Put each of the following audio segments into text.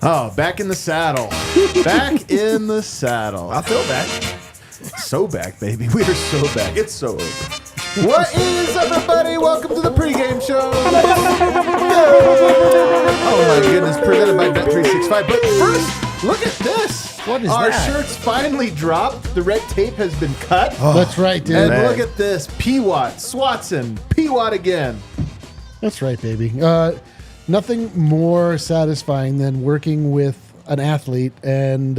Oh, back in the saddle. Back in the saddle. I feel back. So back, baby. We are so back. It's so over. What is up, everybody? Welcome to the pregame show. Oh, my goodness. Presented by Bet365. But first, look at this. What is Our that? shirts finally dropped. The red tape has been cut. Oh, that's right, dude. And man. look at this. P-Watt, Swatson, P-Watt again. That's right, baby. Nothing more satisfying than working with an athlete and,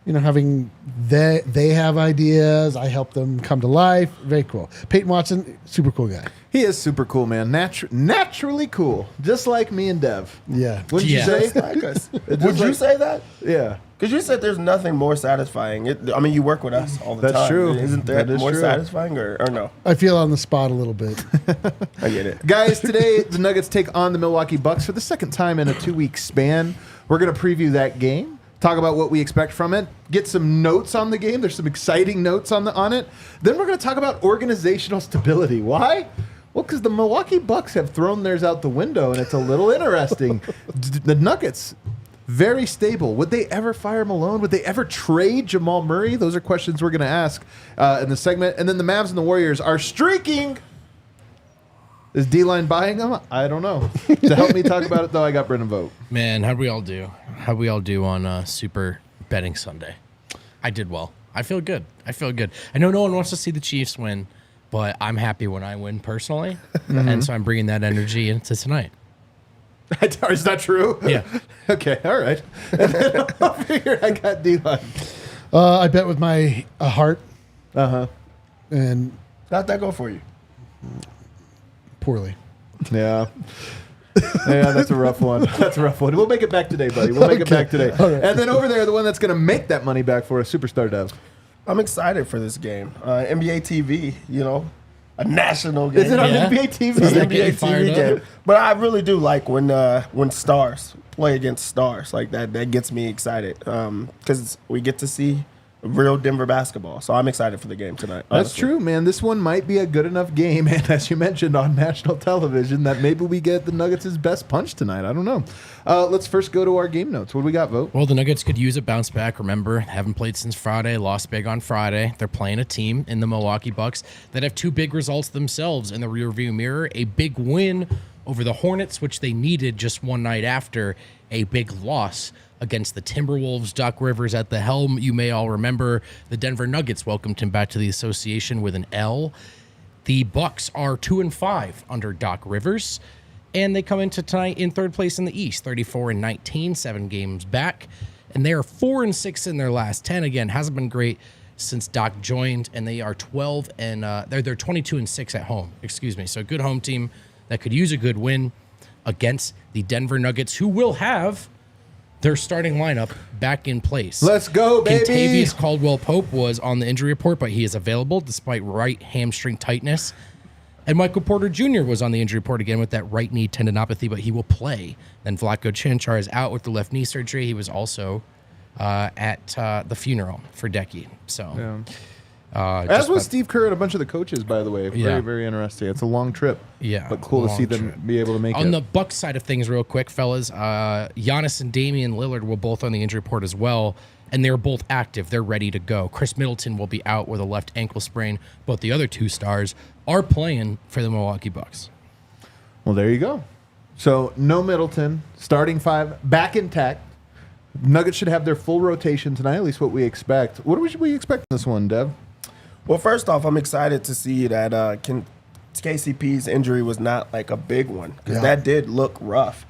having they have ideas. I help them come to life. Very cool. Peyton Watson, super cool guy. He is super cool, man. Naturally cool. Just like me and Dev. Yeah. Wouldn't you say? Just like us. Would you say that? Yeah. Because you said there's nothing more satisfying. You work with us all the That's time. true. Isn't that That is more true. satisfying or no? I feel on the spot a little bit. I get it. Guys, today the Nuggets take on the Milwaukee Bucks for the second time in a 2-week span. We're going to preview that game, talk about what we expect from it, get some notes on the game. There's some exciting notes on it. Then we're going to talk about organizational stability. Why? Well, because the Milwaukee Bucks have thrown theirs out the window, and it's a little interesting. The Nuggets, very stable. Would they ever fire Malone? Would they ever trade Jamal Murray? Those are questions we're going to ask in the segment. And then the Mavs and the Warriors are streaking. Is D-Line buying them? I don't know. To help me talk about it, though, I got Brennan Vogt. Man, how'd we all do? How'd we all do on Super Betting Sunday? I did well. I feel good. I know no one wants to see the Chiefs win, but I'm happy when I win personally. And so I'm bringing that energy into tonight. Is that true? Yeah. Okay, all right. And then over here, I got D-Line. I bet with my heart. Uh-huh. And How'd that go for you? poorly. Yeah. Yeah, that's a rough one. We'll make it back today, buddy. We'll make it back today. All right. And then over there, the one that's going to make that money back for us, Superstar Dev. I'm excited for this game. NBA TV, a national game. Is it on Yeah. NBA It's TV? an that NBA getting fired TV up? game. But I really do like when stars play against stars like that. That gets me excited because we get to see real Denver basketball. So I'm excited for the game tonight. That's honestly. true, man. This one might be a good enough game, and as you mentioned on national television, that maybe we get the Nuggets' best punch tonight. I don't know. Let's first go to our game notes. What do we got, Vote? Well, the Nuggets could use a bounce back. Remember, haven't played since Friday, lost big on Friday. They're playing a team in the Milwaukee Bucks that have two big results themselves in the rearview mirror. A big win over the Hornets, which they needed just one night after a big loss against the Timberwolves. Doc Rivers at the helm. You may all remember the Denver Nuggets welcomed him back to the association with an L. The Bucks are 2-5 under Doc Rivers, and they come into tonight in third place in the East, 34-19, 7 games back, and they are 4-6 in their last 10. Again, hasn't been great since Doc joined, and they are 12 and they're 22-6 at home. Excuse me. So a good home team that could use a good win against the Denver Nuggets, who will have their starting lineup back in place. Let's go, baby. Kentavious Caldwell-Pope was on the injury report, but he is available despite right hamstring tightness. And Michael Porter Jr. was on the injury report again with that right knee tendinopathy, but he will play. Then Vlatko Čančar is out with the left knee surgery. He was also at the funeral for Decky. So, As was Steve Kerr and a bunch of the coaches, by the way. Very, Yeah. very interesting. It's a long trip. Yeah, But cool to see long them trip. be able to make on it. the Bucks side of things, real quick, fellas, Giannis and Damian Lillard were both on the injury report as well, and they're both active. They're ready to go. Chris Middleton will be out with a left ankle sprain, but the other two stars are playing for the Milwaukee Bucks. Well, there you go. So, no Middleton, starting 5, back intact. Nuggets should have their full rotation tonight, at least what we expect. What should we expect in this one, Dev? Well, first off, I'm excited to see that KCP's injury was not like a big one because that did look rough,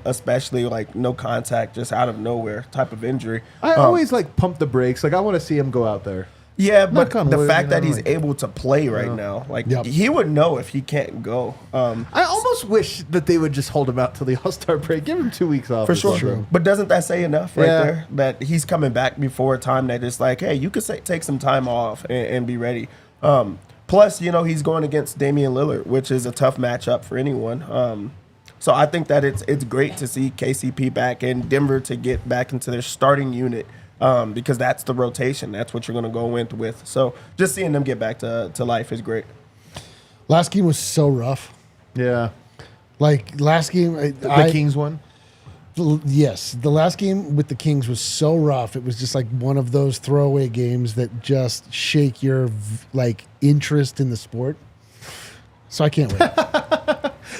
especially like no contact, just out of nowhere type of injury. I always pump the brakes. I want to see him go out there. Yeah, but Knock on the wood, fact that he's like- able to play right now, he would know if he can't go. I almost wish that they would just hold him out till the All-Star break. Give him 2 weeks off. For or sure. something. But doesn't that say enough right Yeah. there that he's coming back before a time that it's like, hey, you could take some time off and be ready. Plus, he's going against Damian Lillard, which is a tough matchup for anyone. So I think that it's great to see KCP back and Denver to get back into their starting unit because that's the rotation. That's what you're going to go in with. So just seeing them get back to life is great. Last game was so rough. Yeah. Like last game, The Kings one. Yes, the last game with the Kings was so rough. It was just like one of those throwaway games that just shake your interest in the sport. So I can't wait.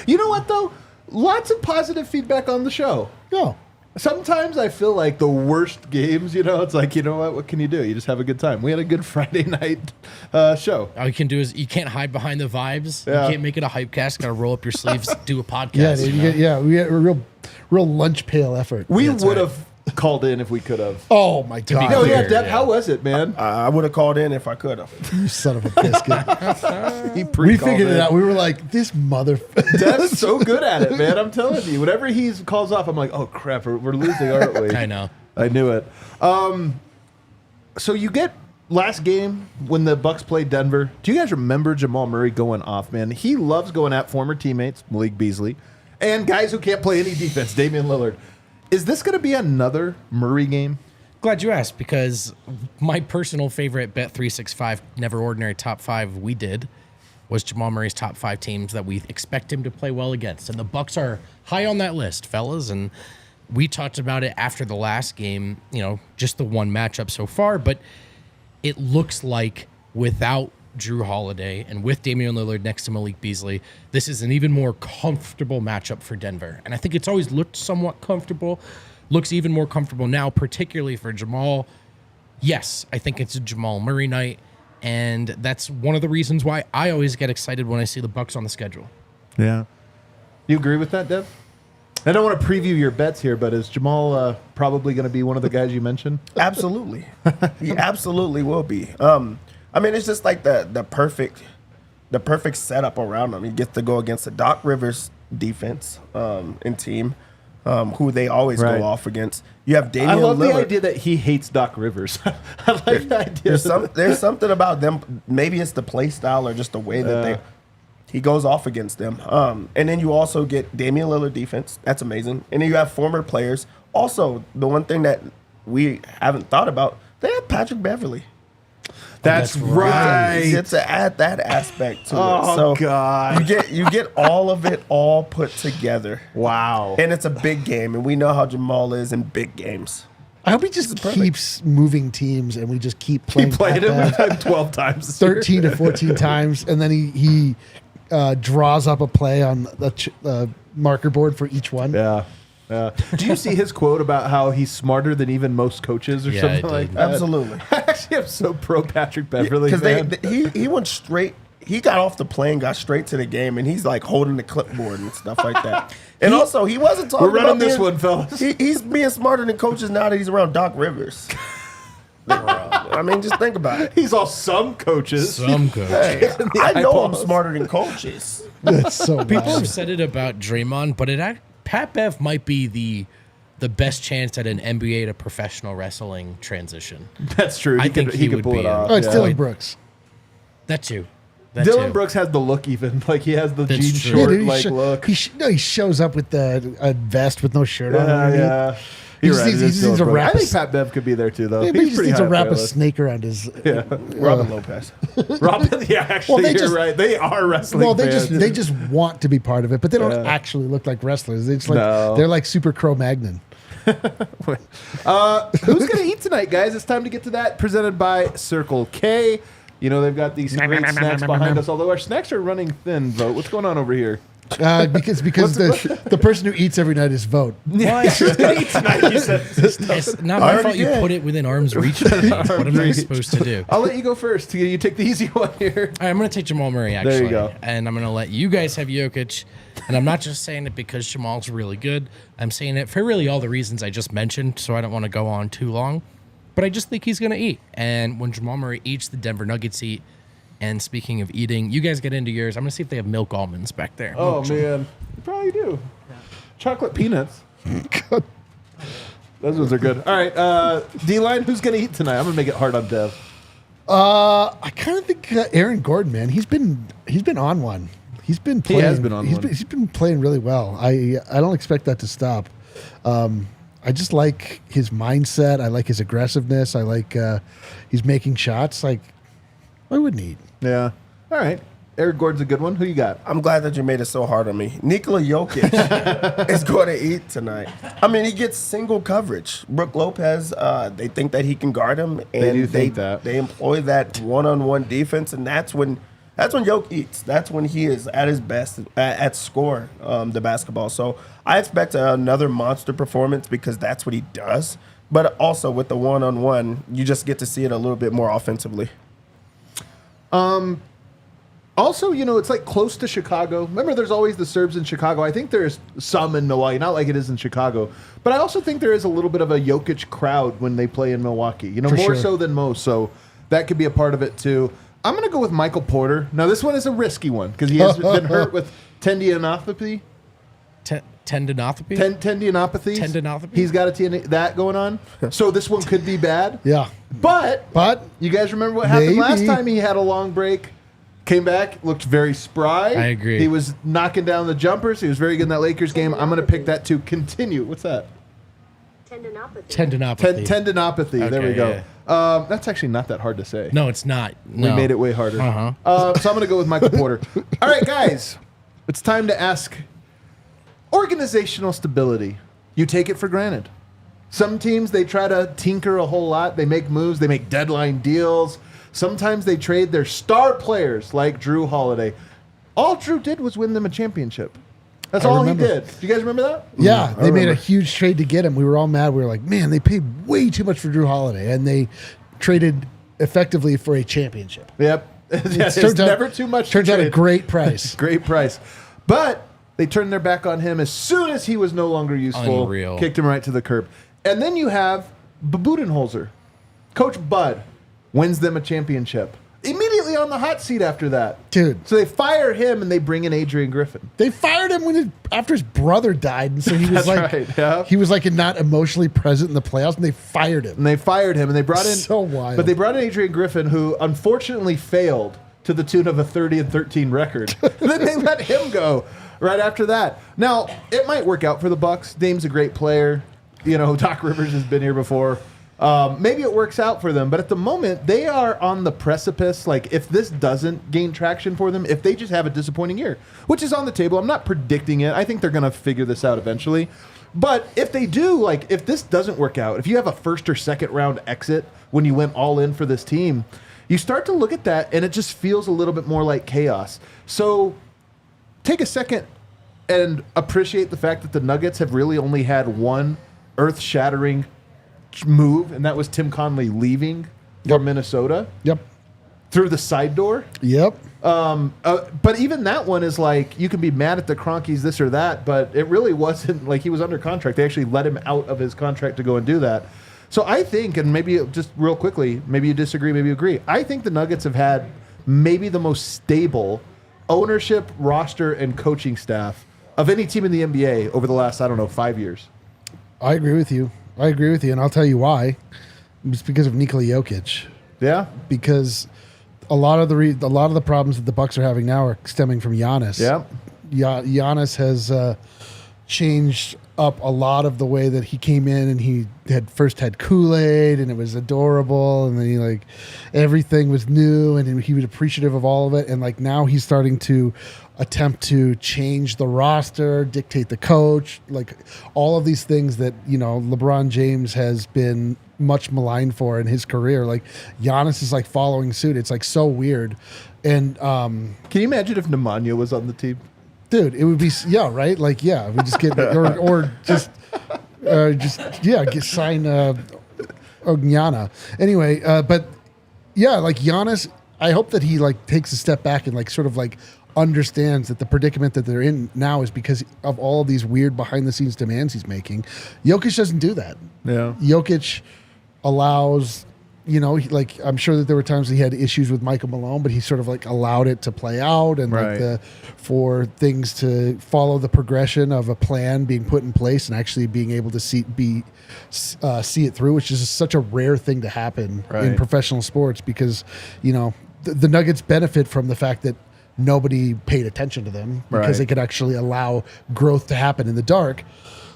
You know what though? Lots of positive feedback on the show. No. Sometimes I feel like the worst games, it's like, you know what can you do? You just have a good time. We had a good Friday night show. All you can do is you can't hide behind the vibes. Yeah. You can't make it a hype cast. Got to roll up your sleeves, do a Yeah, podcast. dude, we had a real lunch pail effort. We That's would right. have called in if we could have. Oh my be god! Oh yeah, clear, Deb, yeah. how was it, man? I would have called in if I could have. You son of a biscuit. He We pre-called figured it in. out. We were like, this motherfucker. Deb's so good at it, man. I'm telling you. Whenever he calls off, I'm like, oh crap, we're losing, aren't we? I know. I knew it. So you get last game when the Bucks played Denver. Do you guys remember Jamal Murray going off, man? He loves going at former teammates, Malik Beasley, and guys who can't play any defense, Damian Lillard. Is this going to be another Murray game? Glad you asked, because my personal favorite Bet365 Never Ordinary Top 5 we did was Jamal Murray's top 5 teams that we expect him to play well against. And the Bucks are high on that list, fellas. And we talked about it after the last game, just the one matchup so far. But it looks like without Drew Holiday and with Damian Lillard next to Malik Beasley, this is an even more comfortable matchup for Denver. And I think it's always looked somewhat comfortable. Looks even more comfortable now, particularly for Jamal. Yes, I think it's a Jamal Murray night, and that's one of the reasons why I always get excited when I see the Bucks on the schedule. Yeah. You agree with that, Dev? I don't want to preview your bets here, but is Jamal probably going to be one of the guys you mentioned? Absolutely. He absolutely will be. It's just like the perfect setup around him. He gets to go against the Doc Rivers defense and team, who they always Right. go off against. You have Damian I love Lillard. the idea that he hates Doc Rivers. I like the idea. There's something about them. Maybe it's the play style or just the way that he goes off against them. And then you also get Damian Lillard defense. That's amazing. And then you have former players. Also, the one thing that we haven't thought about, they have Patrick Beverly. That's right. You get to add that aspect to it. Oh, So God. you get all of it all put together. Wow. And it's a big game, and we know how Jamal is in big games. I hope he just keeps moving teams and we just keep playing. He played Pat him 12 times this year. 13 to 14 times, and then he draws up a play on the marker board for each one. Yeah. Do you see his quote about how he's smarter than even most coaches or Yeah, something I like did. that? Absolutely. I actually am so pro Patrick Beverly. Because he went straight. He got off the plane, got straight to the game, and he's like holding the clipboard and stuff like that. And also, he wasn't talking We're running about this being- one, fellas. He's being smarter than coaches now that he's around Doc Rivers. Just think about it. He's all some coaches. Some coach. Hey, I know I'm eyeballs. smarter than coaches. That's so People bad. have said it about Draymond, but Pat Bev might be the best chance at an NBA to professional wrestling transition. That's true. I think he could would pull be it a- off. Oh, it's yeah. Dylan Brooks. That too. Dylan Brooks has the look even. Like he has the That's jean true. short dude, like look. he shows up with a vest with no shirt on. underneath. Yeah. He You're just right. needs- it he is just needs Dylan to Brooks. wrap I think his- Pat Bev could be there too, though. Yeah, but he He's just pretty needs to high wrap up a my list. snake around his. Robin Lopez. Robin, yeah, actually, they you're just- right. They are wrestling. Well, fans. they just want to be part of it, but they don't Yeah. actually look like wrestlers. They just No. they're like Super Cro-Magnon. Who's gonna eat tonight, guys? It's time to get to that. Presented by Circle K. They've got these great snacks behind us. Although our snacks are running thin. Vote. What's going on over here? Because the person who eats every night is Vote. Who's gonna eat tonight? You said. It's not my fault you put it within arm's reach of me. What am I reach. supposed to do? I'll let you go first. You take the easy one here. All right, I'm going to take Jamal Murray, actually. There you go. And I'm going to let you guys have Jokic. And I'm not just saying it because Jamal's really good. I'm saying it for really all the reasons I just mentioned, so I don't want to go on too long. But I just think he's going to eat. And when Jamal Murray eats, the Denver Nuggets eat. And speaking of eating, you guys get into yours. I'm going to see if they have milk almonds back there. Oh man, you probably do. Chocolate peanuts. Those ones are good. All right, D-line, who's gonna eat tonight? I'm gonna make it hard on Dev. I kind of think Aaron Gordon, man. He's been on one. He's been playing. has been on one. He's been playing really well. I don't expect that to stop. I just like his mindset. I like his aggressiveness. I like he's making shots. Like, why wouldn't he? Yeah. All right. Eric Gordon's a good one. Who you got? I'm glad that you made it so hard on me. Nikola Jokic is going to eat tonight. I mean, he gets single coverage. Brook Lopez, they think that he can guard him, and They do think that. They employ that one-on-one defense, and that's when Jokic eats. That's when he is at his best at scoring the basketball. So I expect another monster performance because that's what he does. But also with the one-on-one, you just get to see it a little bit more offensively. Also, it's like close to Chicago. Remember, there's always the Serbs in Chicago. I think there's some in Milwaukee, not like it is in Chicago. But I also think there is a little bit of a Jokic crowd when they play in Milwaukee. More sure. so than most. So that could be a part of it too. I'm going to go with Michael Porter. Now, this one is a risky one because he has been hurt with tendinopathy. Tendinopathy? Tendinopathy. He's got that going on. So this one could be bad. Yeah. But you guys remember what happened Maybe. last time he had a long break? Came back, looked very spry. I agree. He was knocking down the jumpers. He was very good in that Lakers game. I'm going to pick that to continue. What's that? Tendinopathy. Tendinopathy. There we go. Yeah. That's actually not that hard to say. No, it's not. We made it way harder. So I'm going to go with Michael Porter. All right, guys. It's time to ask organizational stability. You take it for granted. Some teams, they try to tinker a whole lot. They make moves. They make deadline deals. Sometimes they trade their star players like Drew Holiday. All Drew did was win them a championship. That's all he did. Do you guys remember that? Yeah, they made a huge trade to get him. We were all mad. We were like, man, they paid way too much for Drew Holiday, and they traded effectively for a championship. Yep. It's never too much. Turns out a great price. Great price. But they turned their back on him as soon as he was no longer useful. Unreal. Kicked him right to the curb. And then you have Budenholzer. Coach Bud wins them a championship. Immediately on the hot seat after that. Dude. So they fire him and they bring in Adrian Griffin. They fired him after his brother died, and so he was He was like not emotionally present in the playoffs, and they fired him. And they fired him and they brought in So wild. But they brought in Adrian Griffin, who unfortunately failed to the tune of a 30-13 record. And then they let him go right after that. Now, it might work out for the Bucks. Dame's a great player. Doc Rivers has been here before. Maybe it works out for them, but at the moment they are on the precipice. Like, if this doesn't gain traction for them, if they just have a disappointing year, which is on the table, I'm not predicting it. I think they're going to figure this out eventually. But if they do, if this doesn't work out, if you have a first or second round exit when you went all in for this team, you start to look at that and it just feels a little bit more like chaos. So take a second and appreciate the fact that the Nuggets have really only had one earth-shattering move, and that was Tim Conley leaving for Minnesota. Yep. Through the side door. Yep. But even that one is you can be mad at the Cronkies, this or that, but it really wasn't like he was under contract. They actually let him out of his contract to go and do that. So I think, and maybe just real quickly, maybe you disagree, maybe you agree, I think the Nuggets have had maybe the most stable ownership, roster, and coaching staff of any team in the NBA over the last, 5 years. I agree with you. And I'll tell you why. It's because of Nikola Jokic. Yeah? Because a lot of the problems that the Bucks are having now are stemming from Giannis. Yeah. Giannis has changed up a lot of the way that he came in, and he had Kool-Aid, and it was adorable, and then everything was new, and he was appreciative of all of it, and now he's starting to attempt to change the roster, dictate the coach, all of these things that LeBron James has been much maligned for in his career. Giannis is following suit. It's so weird. And can you imagine if Nemanja was on the team? Dude, it would be right. We just get get sign Ognana. Anyway, but Giannis, I hope that he takes a step back and understands that the predicament that they're in now is because of all of these weird behind the scenes demands he's making. Jokic doesn't do that. Yeah. Jokic allows, I'm sure that there were times he had issues with Michael Malone, but he sort of allowed it to play out and for things to follow the progression of a plan being put in place and actually being able to see it through, which is such a rare thing to happen in professional sports because, the Nuggets benefit from the fact that nobody paid attention to them because they could actually allow growth to happen in the dark.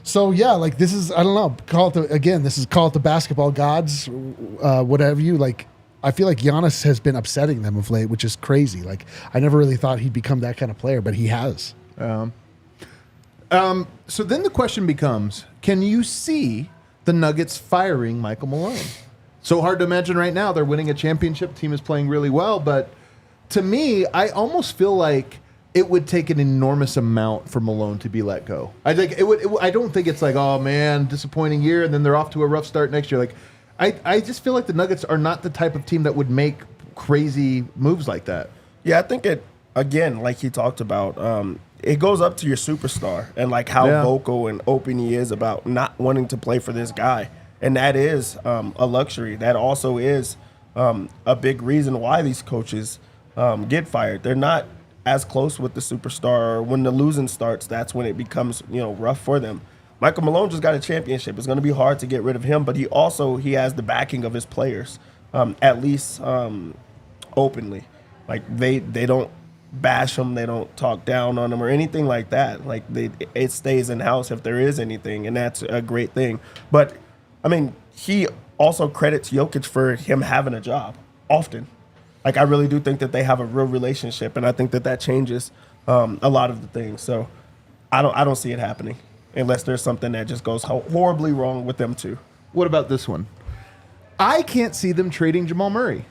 So this is, I don't know, call it the basketball gods, whatever you I feel like Giannis has been upsetting them of late, which is crazy. Like, I never really thought he'd become that kind of player, but he has. So then the question becomes, can you see the Nuggets firing Michael Malone? So hard to imagine right now. They're winning a championship. Team is playing really well. But to me, I almost feel like it would take an enormous amount for Malone to be let go. I think I don't think it's like, oh man, disappointing year, and then they're off to a rough start next year. Like, I just feel like the Nuggets are not the type of team that would make crazy moves like that. Yeah, I think it, again, like he talked about, it goes up to your superstar and like how vocal and open he is about not wanting to play for this guy. And that is a luxury. That also is a big reason why these coaches get fired. They're not as close with the superstar. When the losing starts, that's when it becomes, rough for them. Michael Malone just got a championship. It's going to be hard to get rid of him, but he has the backing of his players, at least openly. Like they don't bash him, they don't talk down on him or anything like that. Like it stays in house if there is anything, and that's a great thing. But I mean, he also credits Jokic for him having a job often. Like I really do think that they have a real relationship, and I think that changes a lot of the things. So I don't see it happening unless there's something that just goes horribly wrong with them too. What about this one? I can't see them trading Jamal Murray.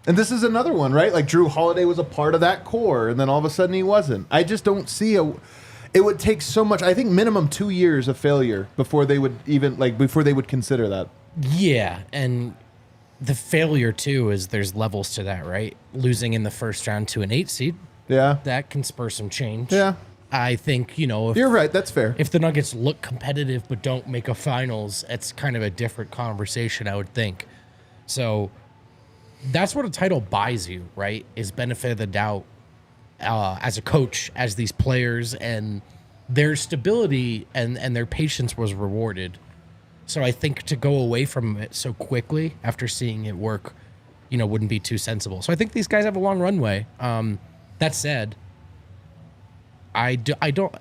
And this is another one, right? Like Drew Holiday was a part of that core, and then all of a sudden he wasn't. I just don't see it would take so much. I think minimum 2 years of failure before they would consider that. Yeah, and the failure too is there's levels to that, right? Losing in the first round to an 8 seed. Yeah. That can spur some change. Yeah. I think, if you're right, that's fair. If the Nuggets look competitive but don't make a finals, it's kind of a different conversation, I would think. So that's what a title buys you, right? Is benefit of the doubt as a coach, as these players, and their stability and their patience was rewarded. So I think to go away from it so quickly after seeing it work, wouldn't be too sensible. So I think these guys have a long runway. That said, I don't,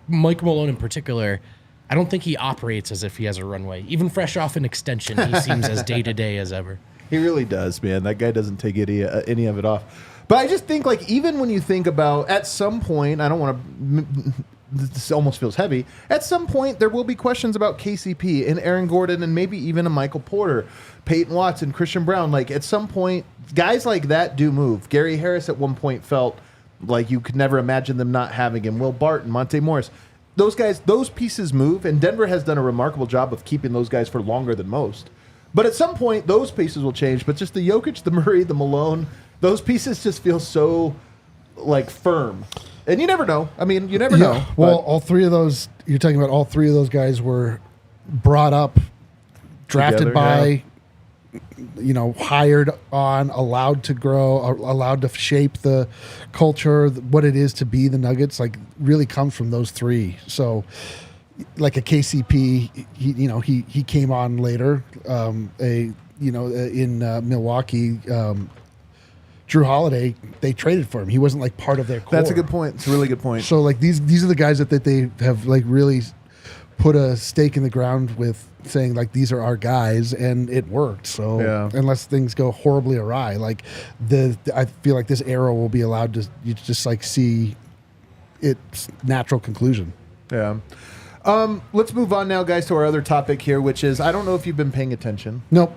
Mike Malone in particular, I don't think he operates as if he has a runway. Even fresh off an extension, he seems as day-to-day as ever. He really does, man. That guy doesn't take any of it off. But I just think, like, even when you think about, at some point, I don't want to, this almost feels heavy, at some point there will be questions about KCP and Aaron Gordon and maybe even a Michael Porter, Peyton Watson, Christian Brown. Like, at some point, guys like that do move. Gary Harris at one point felt like you could never imagine them not having him. Will Barton, Monte Morris. Those guys, those pieces move, and Denver has done a remarkable job of keeping those guys for longer than most. But at some point, those pieces will change. But just the Jokic, the Murray, the Malone, those pieces just feel so, like, firm. And you never know. I mean, you never know. Well, all three of those, you're talking about all three of those guys were brought up, drafted by, hired on, allowed to grow, allowed to shape the culture, what it is to be the Nuggets, like, really comes from those three. So, like a KCP, he came on later, in Milwaukee. Drew Holiday, they traded for him. He wasn't like part of their core. That's a good point. It's a really good point. So like these are the guys that they have like really put a stake in the ground with, saying like these are our guys, and it worked. So unless things go horribly awry, like I feel like this era will be allowed to just like see its natural conclusion. Yeah. Let's move on now, guys, to our other topic here, which is, I don't know if you've been paying attention. Nope.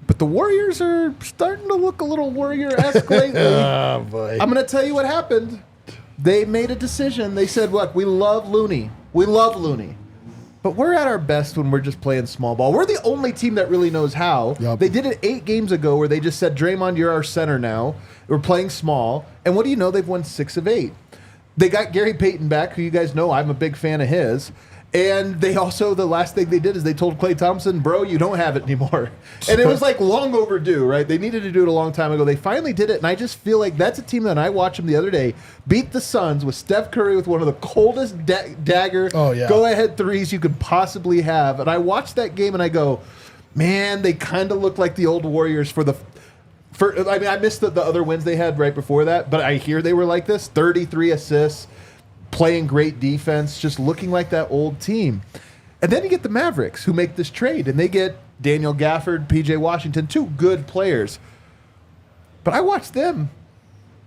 But the Warriors are starting to look a little Warrior-esque lately. Oh, boy. I'm going to tell you what happened. They made a decision. They said, look, we love Looney. We love Looney. But we're at our best when we're just playing small ball. We're the only team that really knows how. Yep. They did it 8 games ago where they just said, Draymond, you're our center now. We're playing small. And what do you know? They've won 6 of 8. They got Gary Payton back, who you guys know I'm a big fan of his. And they also, the last thing they did is they told Klay Thompson, bro, you don't have it anymore. And it was like long overdue, right? They needed to do it a long time ago. They finally did it, and I just feel like that's a team that I watched them the other day beat the Suns with Steph Curry with one of the coldest dagger go-ahead threes you could possibly have. And I watched that game, and I go, man, they kind of look like the old Warriors I missed the other wins they had right before that, but I hear they were like this, 33 assists, playing great defense, just looking like that old team. And then you get the Mavericks, who make this trade, and they get Daniel Gafford, PJ Washington, 2 good players. But I watched them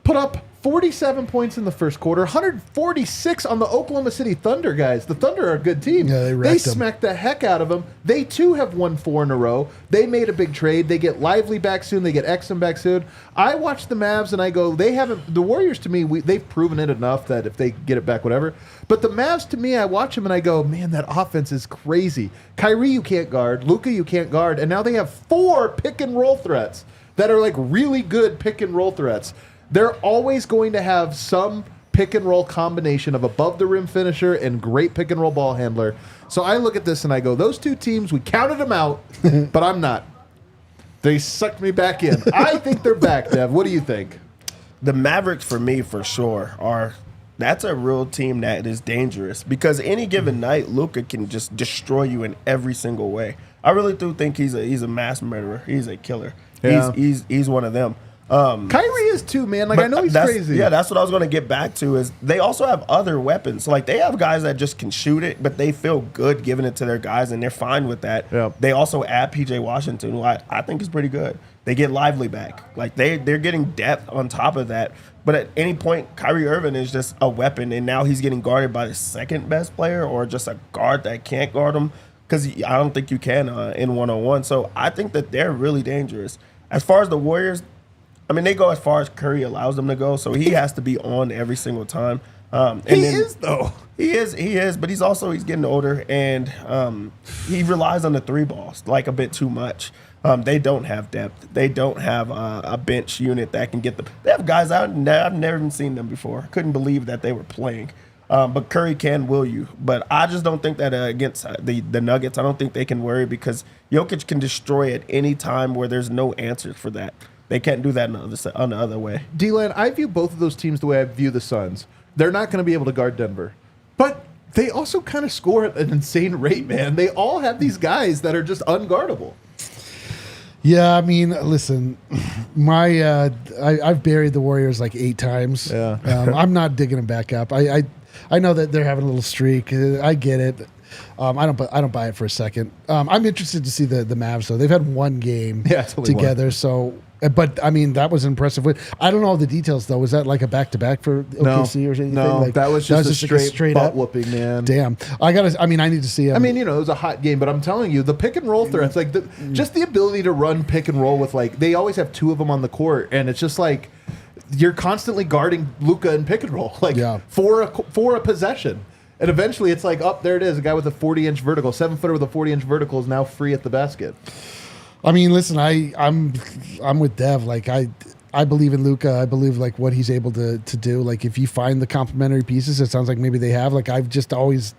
put up 47 points in the first quarter, 146 on the Oklahoma City Thunder, guys. The Thunder are a good team. Yeah, they smacked the heck out of them. They, too, have won 4 in a row. They made a big trade. They get Lively back soon. They get Exum back soon. I watch the Mavs, and I go, the Warriors, to me, they've proven it enough that if they get it back, whatever. But the Mavs, to me, I watch them, and I go, man, that offense is crazy. Kyrie, you can't guard. Luka, you can't guard. And now they have 4 pick-and-roll threats that are, like, really good pick-and-roll threats. They're always going to have some pick-and-roll combination of above-the-rim finisher and great pick-and-roll ball handler. So I look at this and I go, those 2 teams, we counted them out, but I'm not. They sucked me back in. I think they're back, Dev. What do you think? The Mavericks, for me, for sure, that's a real team that is dangerous because any given night, Luka can just destroy you in every single way. I really do think he's a mass murderer. He's a killer. Yeah. He's one of them. Kyrie is too, man. Like, I know he's crazy. Yeah, that's what I was going to get back to is they also have other weapons. So, like, they have guys that just can shoot it, but they feel good giving it to their guys, and they're fine with that. Yeah. They also add PJ Washington, who I think is pretty good. They get Lively back. Like, they're getting depth on top of that. But at any point, Kyrie Irving is just a weapon, and now he's getting guarded by the second-best player or just a guard that can't guard him because I don't think you can in one-on-one. So I think that they're really dangerous. As far as the Warriors, I mean, they go as far as Curry allows them to go, so he has to be on every single time. He is, He is, but he's getting older, and he relies on the 3 balls, like, a bit too much. They don't have depth. They don't have a bench unit that can get them. They have guys out, and I've never even seen them before. I couldn't believe that they were playing. But Curry can will you. But I just don't think that against the Nuggets, I don't think they can worry because Jokic can destroy at any time where there's no answer for that. They can't do that on the other way. D-Lan, I view both of those teams the way I view the Suns. They're not going to be able to guard Denver. But they also kind of score at an insane rate, man. They all have these guys that are just unguardable. Yeah, I mean, listen, I've buried the Warriors like 8 times. Yeah. I'm not digging them back up. I know that they're having a little streak. I get it. I don't buy it for a second. I'm interested to see the Mavs though. They've had 1 game together, so. But I mean, that was impressive. I don't know all the details though. Was that like a back-to-back for OKC or anything? No, like, that was just a straight butt whooping, man. Damn, I need to see him. I mean, it was a hot game, but I'm telling you, the pick and roll threats, like just the ability to run pick and roll with like they always have 2 of them on the court, and it's just like you're constantly guarding Luka and pick and roll, like for a possession. And eventually, it's like, there it is. A guy with a 40-inch vertical, 7-footer with a 40-inch vertical is now free at the basket. I mean, listen, I'm with Dev. Like I believe in Luka. I believe like what he's able to do. Like if you find the complementary pieces, it sounds like maybe they have. Like I've just always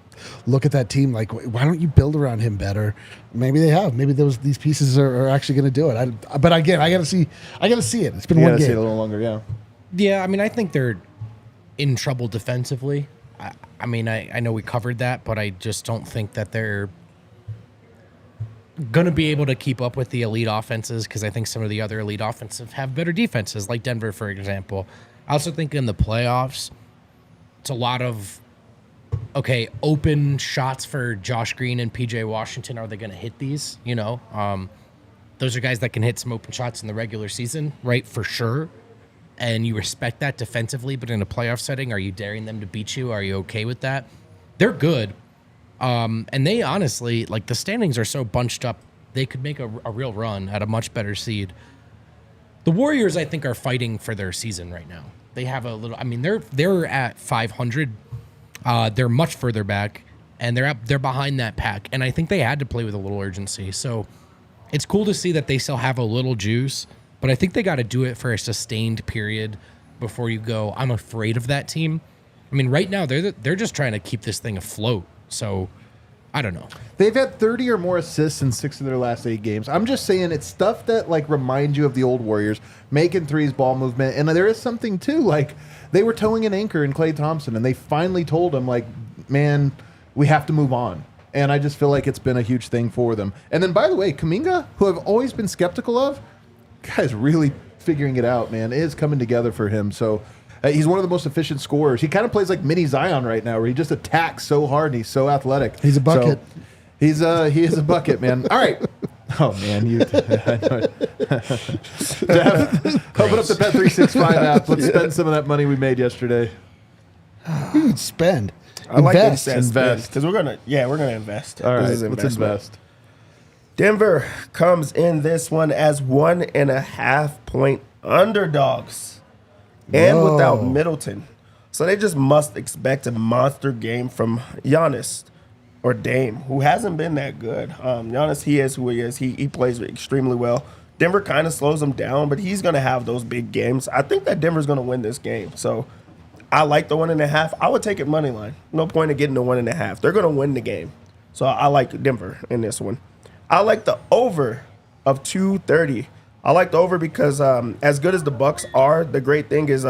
look at that team like, why don't you build around him better? Maybe they have. Maybe these pieces are actually going to do it. But again, I got to see it. It's been 1 game. See it a little longer, yeah. Yeah, I mean, I think they're in trouble defensively. I mean, I know we covered that, but I just don't think that they're going to be able to keep up with the elite offenses because I think some of the other elite offenses have better defenses, like Denver, for example. I also think in the playoffs, it's a lot of, open shots for Josh Green and PJ Washington. Are they going to hit these? Those are guys that can hit some open shots in the regular season, right, for sure. And you respect that defensively, but in a playoff setting, are you daring them to beat you? Are you okay with that? They're good. And they honestly, like the standings are so bunched up, they could make a real run at a much better seed. The Warriors, I think, are fighting for their season right now. They have a little, I mean, they're at 500. They're much further back, and they're behind that pack. And I think they had to play with a little urgency. So it's cool to see that they still have a little juice. But I think they got to do it for a sustained period before you go, I'm afraid of that team. I mean, right now, they're just trying to keep this thing afloat. So, I don't know. They've had 30 or more assists in 6 of their last 8 games. I'm just saying it's stuff that, like, reminds you of the old Warriors, making threes, ball movement. And there is something, too. Like, they were towing an anchor in Klay Thompson, and they finally told him, like, man, we have to move on. And I just feel like it's been a huge thing for them. And then, by the way, Kuminga, who I've always been skeptical of, guy's really figuring it out, man. It is coming together for him. So he's one of the most efficient scorers. He kind of plays like mini Zion right now, where he just attacks so hard and he's so athletic. He's a bucket. So he is a bucket, man. All right. Oh man, you. I know it. Jeff, open up the Bet365 app. Let's spend some of that money we made yesterday. Spend. I like that Invest. Invest. because we're gonna invest. All right, This is let's investment. invest. Denver comes in this one as 1.5 point underdogs, and Whoa. without Middleton, so they just must expect a monster game from Giannis or Dame, who hasn't been that good. Giannis, he is who he is. He plays extremely well. Denver kind of slows him down, but he's gonna have those big games. I think that Denver's gonna win this game. So I like the 1.5. I would take it money line. No point in getting the 1.5. They're gonna win the game. So I like Denver in this one. I like the over of 230. I like the over because as good as the Bucks are, the great thing is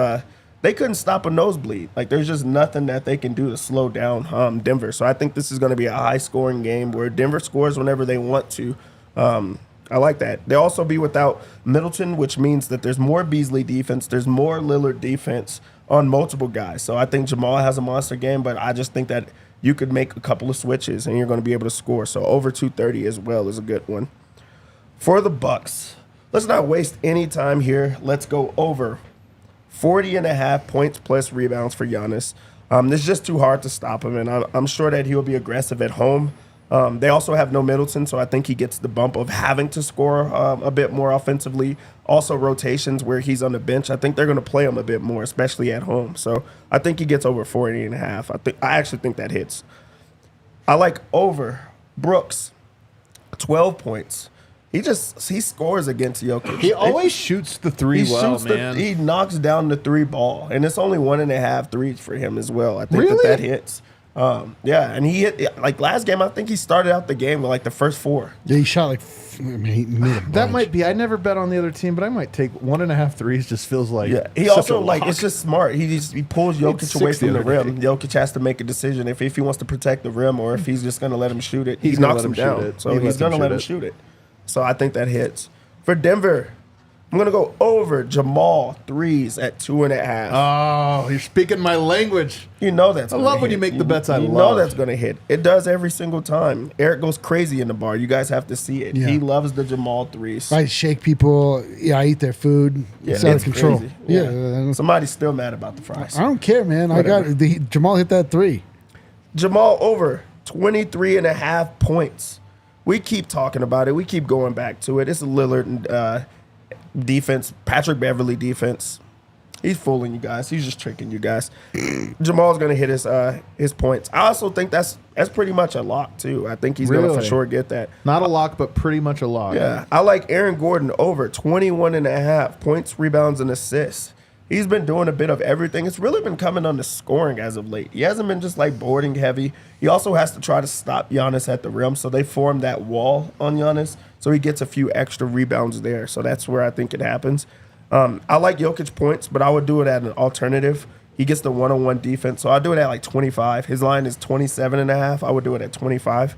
they couldn't stop a nosebleed. Like there's just nothing that they can do to slow down Denver. So I think this is going to be a high-scoring game where Denver scores whenever they want to. I like that. They'll also be without Middleton, which means that there's more Beasley defense. There's more Lillard defense on multiple guys. So I think Jamal has a monster game, but I just think that you could make a couple of switches and you're going to be able to score. So over 230 as well is a good one. For the Bucks, let's not waste any time here. Let's go over 40.5 points plus rebounds for Giannis. It's just too hard to stop him, and I'm sure that he'll be aggressive at home. They also have no Middleton, so I think he gets the bump of having to score a bit more offensively. Also rotations where he's on the bench. I think they're going to play him a bit more, especially at home. So I think he gets over 40.5. I actually think that hits. I like over Brooks, 12 points. He scores against Jokic. He always shoots the three well, shoots man. he knocks down the 3 ball, and it's only 1.5 threes for him as well. I think that hits. Yeah, and he hit like last game. I think he started out the game with like the first 4. Yeah, he shot like. I mean, he made a That bunch. might be. I never bet on the other team, but I might take 1.5 threes. Just feels like. Yeah, he such also a like lock. it's just smart. He pulls Jokic away 60 from the the other rim. day. Jokic has to make a decision if he wants to protect the rim or if he's just going to let him shoot it. He He's gonna knocks let him him shoot down, it. so He he's lets him going to let him shoot shoot it. So I think that hits. For Denver, I'm going to go over Jamal threes at 2.5. Oh, you're speaking my language. You know that's. I gonna love when hit. you make the bets I You love. know that's going to hit. It does every single time. Eric goes crazy in the bar. You guys have to see it. Yeah. He loves the Jamal threes. I shake people. Yeah, I eat their food. It's out of control. crazy. Yeah. Somebody's still mad about the fries. I don't care, man. Whatever. Jamal hit that 3. Jamal over 23.5 points. We keep talking about it. We keep going back to it. It's a Lillard defense, Patrick Beverly defense. He's fooling you guys. He's just tricking you guys. Jamal's gonna hit his points. I also think that's pretty much a lock too. I think he's gonna for Really? sure get that. Not a lock, but pretty much a lock. Yeah, I like Aaron Gordon over 21.5 points, rebounds, and assists. He's been doing a bit of everything. It's really been coming on the scoring as of late. He hasn't been just like boarding heavy. He also has to try to stop Giannis at the rim, so they form that wall on Giannis, so he gets a few extra rebounds there. So that's where I think it happens. I like Jokic points, but I would do it at an alternative. He gets the one-on-one defense, so I'll do it at like 25. His line is 27.5. I would do it at 25.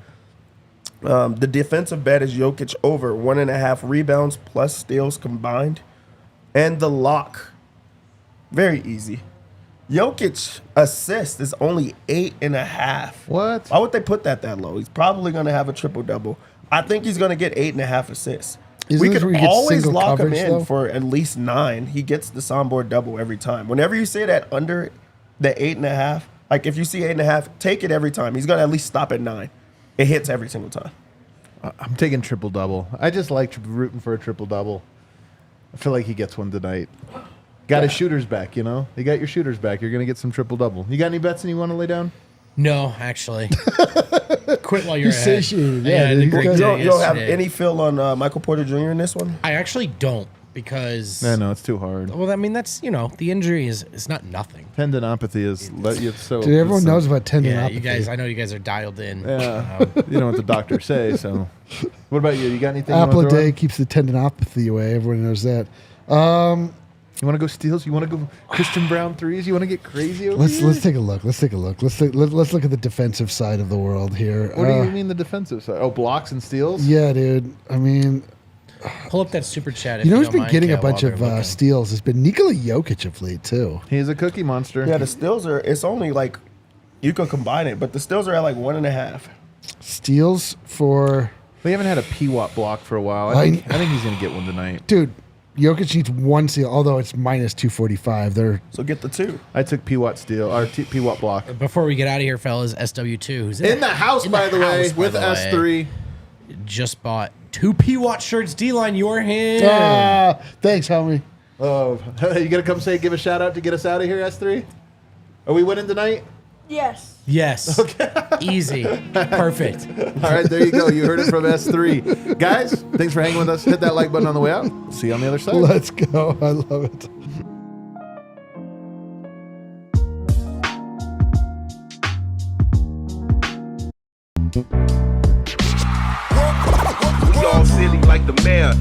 The defensive bet is Jokic over 1.5 rebounds plus steals combined. And the lock, very easy. Jokic assist is only 8.5. What? Why would they put that low? He's probably going to have a triple-double. I think he's going to get 8.5 assists. Isn't We this could where he gets always single lock him coverage, in though? for at least 9. He gets the soundboard double every time. Whenever you say that under the 8.5, like if you see 8.5, take it every time. He's going to at least stop at 9. It hits every single time. I'm taking triple double. I just like rooting for a triple double. I feel like he gets one tonight. Got his shooters back, you know. You got your shooters back. You're gonna get some triple double. You got any bets that you want to lay down? No, actually. Quit while you're He's ahead. satiated. Yeah, Yeah, I had a dude, great because- day You don't have yesterday. any feel on Michael Porter Jr. in this one? I actually don't because. No, it's too hard. Well, I mean, that's, the injury is not nothing. Tendinopathy is so. Dude, everyone knows about tendinopathy. Yeah, you guys, I know you guys are dialed in. Yeah, you know what the doctors say. So, what about you? You got anything? Apple you a wanna throw day in? keeps the tendinopathy away. Everyone knows that. You want to go steals? You want to go Christian Brown threes? You want to get crazy over Let's here? take a look. Let's look at the defensive side of the world here. What do you mean the defensive side? Oh, blocks and steals? Yeah, dude. I mean, Pull up that super chat. If you know you who's don't been mind, getting a Kat, while bunch they're of looking. steals? It's been Nikola Jokic of late too. He's a cookie monster. Yeah, the stills are, it's only like, you could combine it, but the stills are at like 1.5. Steals for We haven't had a P-Watt block for a while. I think he's going to get one tonight. Dude, Jokic needs one steal, although it's minus 245. So get the 2. I took P-Watt steal, or P-Watt block. Before we get out of here, fellas, SW2, who's In the house, by the way, with S3. Just bought 2 P-Watt shirts. D-Line, your hand. Thanks, homie. Oh, you going to come give a shout out to get us out of here, S3? Are we winning tonight? Yes. Okay. Easy. Perfect. All right, there you go. You heard it from S3. Guys, thanks for hanging with us. Hit that like button on the way out. See you on the other side. Let's go. I love it. We all silly like the mayor.